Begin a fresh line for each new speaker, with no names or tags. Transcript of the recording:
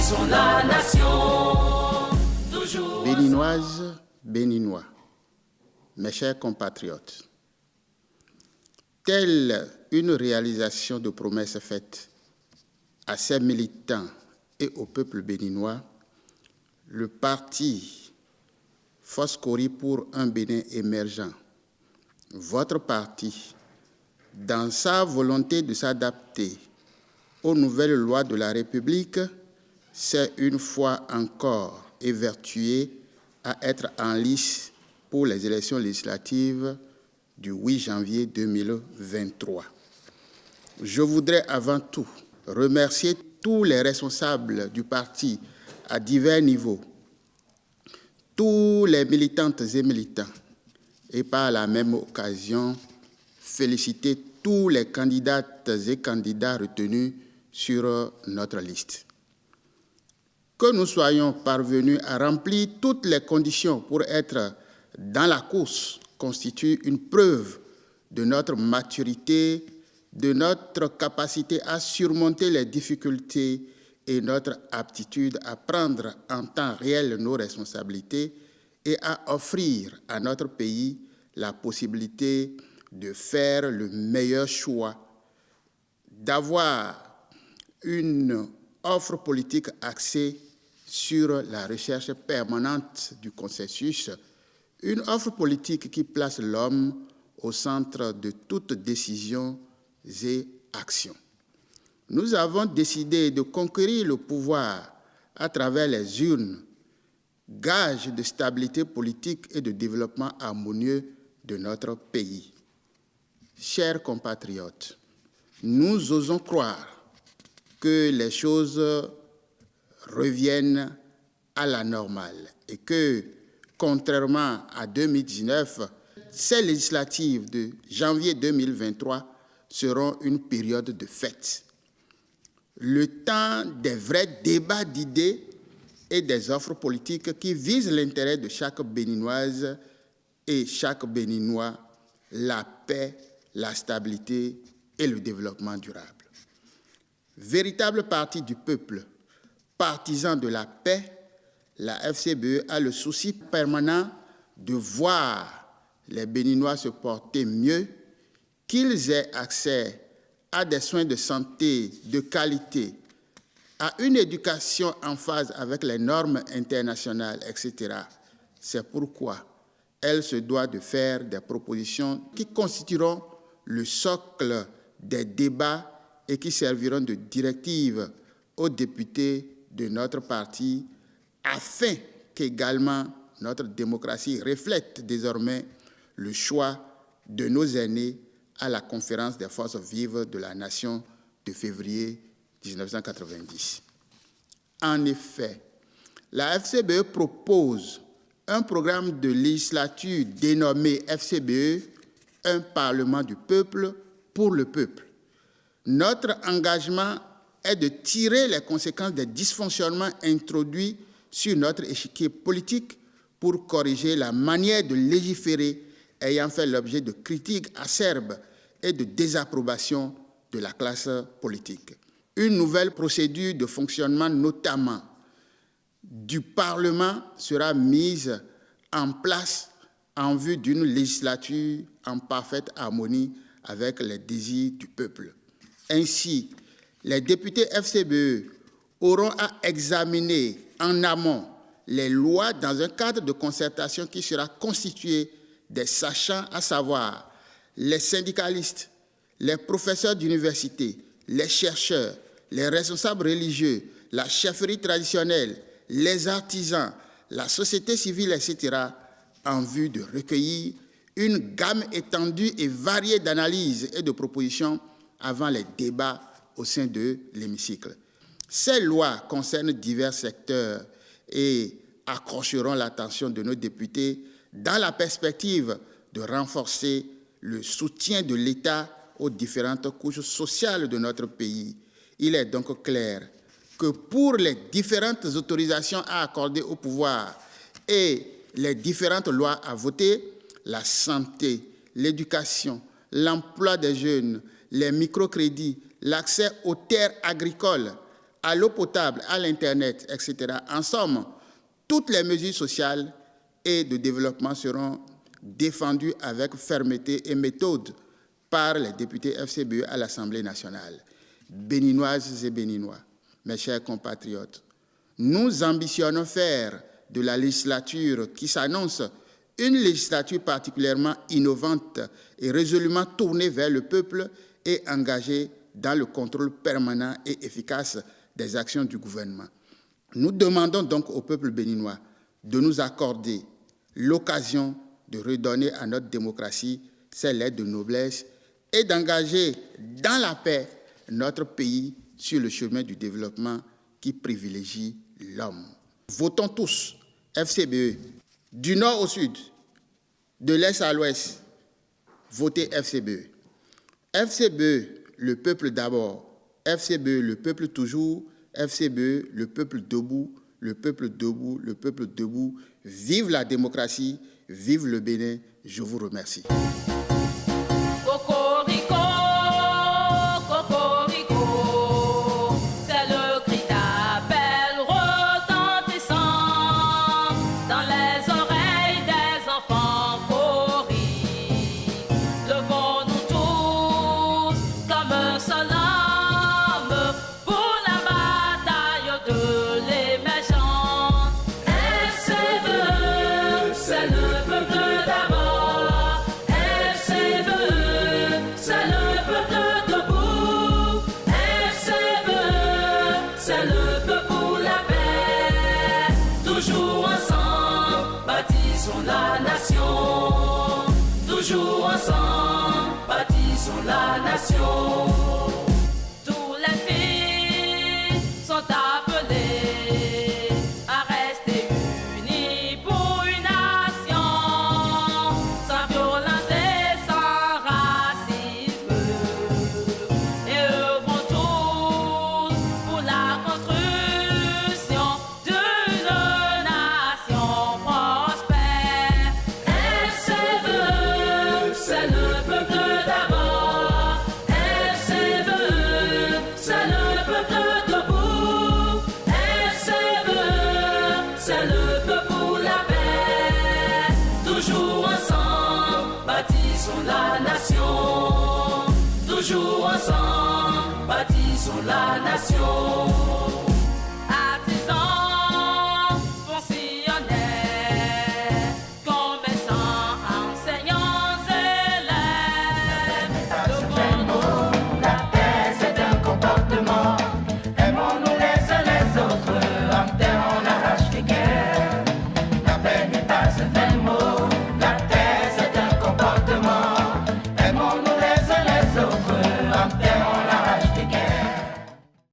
bâtissons la nation. Toujours.
Béninoises, Béninois, mes chers compatriotes, telle une réalisation de promesses faites à ses militants et au peuple béninois, le parti Foscori pour un Bénin émergent, votre parti, dans sa volonté de s'adapter aux nouvelles lois de la République, s'est une fois encore évertué à être en lice pour les élections législatives du 8 janvier 2023. Je voudrais avant tout remercier tous les responsables du parti à divers niveaux, tous les militantes et militants, et par la même occasion, féliciter tous les candidates et candidats retenus sur notre liste. Que nous soyons parvenus à remplir toutes les conditions pour être dans la course constitue une preuve de notre maturité, de notre capacité à surmonter les difficultés et notre aptitude à prendre en temps réel nos responsabilités et à offrir à notre pays la possibilité de faire le meilleur choix, d'avoir une offre politique axée sur la recherche permanente du consensus, une offre politique qui place l'homme au centre de toute décision et action. Nous avons décidé de conquérir le pouvoir à travers les urnes, gage de stabilité politique et de développement harmonieux de notre pays. Chers compatriotes, nous osons croire que les choses reviennent à la normale et que, contrairement à 2019, ces législatives de janvier 2023 seront une période de fête. Le temps des vrais débats d'idées et des offres politiques qui visent l'intérêt de chaque Béninoise et chaque Béninois, la paix, la stabilité et le développement durable. Véritable parti du peuple, partisan de la paix, la FCBE a le souci permanent de voir les Béninois se porter mieux, qu'ils aient accès à des soins de santé de qualité, à une éducation en phase avec les normes internationales, etc. C'est pourquoi elle se doit de faire des propositions qui constitueront le socle des débats et qui serviront de directive aux députés de notre parti afin qu'également notre démocratie reflète désormais le choix de nos aînés à la conférence des forces vives de la nation de février 1990. En effet, la FCBE propose un programme de législature dénommé FCBE, un Parlement du peuple pour le peuple. Notre engagement est de tirer les conséquences des dysfonctionnements introduits sur notre échiquier politique pour corriger la manière de légiférer ayant fait l'objet de critiques acerbes et de désapprobation de la classe politique. Une nouvelle procédure de fonctionnement, notamment du Parlement, sera mise en place en vue d'une législature en parfaite harmonie avec les désirs du peuple. Ainsi, les députés FCBE auront à examiner en amont les lois dans un cadre de concertation qui sera constitué des sachants, à savoir les syndicalistes, les professeurs d'université, les chercheurs, les responsables religieux, la chefferie traditionnelle, les artisans, la société civile, etc., en vue de recueillir une gamme étendue et variée d'analyses et de propositions avant les débats au sein de l'hémicycle. Ces lois concernent divers secteurs et accrocheront l'attention de nos députés dans la perspective de renforcer le soutien de l'État aux différentes couches sociales de notre pays. Il est donc clair que pour les différentes autorisations à accorder au pouvoir et les différentes lois à voter, la santé, l'éducation, l'emploi des jeunes, les microcrédits, l'accès aux terres agricoles, à l'eau potable, à l'Internet, etc. En somme, toutes les mesures sociales et de développement seront défendues avec fermeté et méthode par les députés FCBE à l'Assemblée nationale. Béninoises et Béninois, mes chers compatriotes, nous ambitionnons faire de la législature qui s'annonce une législature particulièrement innovante et résolument tournée vers le peuple et engagée dans le contrôle permanent et efficace des actions du gouvernement. Nous demandons donc au peuple béninois de nous accorder l'occasion de redonner à notre démocratie ses lettres de noblesse et d'engager dans la paix notre pays sur le chemin du développement qui privilégie l'homme. Votons tous FCBE, du nord au sud, de l'est à l'ouest, votez FCBE. FCBE, le peuple d'abord. FCBE, le peuple toujours. FCBE, le peuple debout, le peuple debout, le peuple debout. Vive la démocratie, vive le Bénin. Je vous remercie.
Cocorico, cocorico, c'est le cri d'appel retentissant dans les oreilles des enfants cauris. Levons-nous tous comme un seul homme pour la bataille de l'émergence. FCBE, c'est le peuple d'abord. FCBE, c'est le peuple debout. FCBE, c'est le peuple pour la paix. Toujours ensemble, bâtissons la nation. Toujours ensemble, bâtissons la nation. Tous les filles sont appelées à rester unis pour une nation, sans violence et sans racisme. Et œuvrons tous pour la construction d'une nation prospère. FCBE, c'est le peuple d'abord. FCBE, c'est le peuple debout. FCBE, c'est le peuple pour la paix. Toujours ensemble, bâtissons la nation. Toujours ensemble, bâtissons la nation.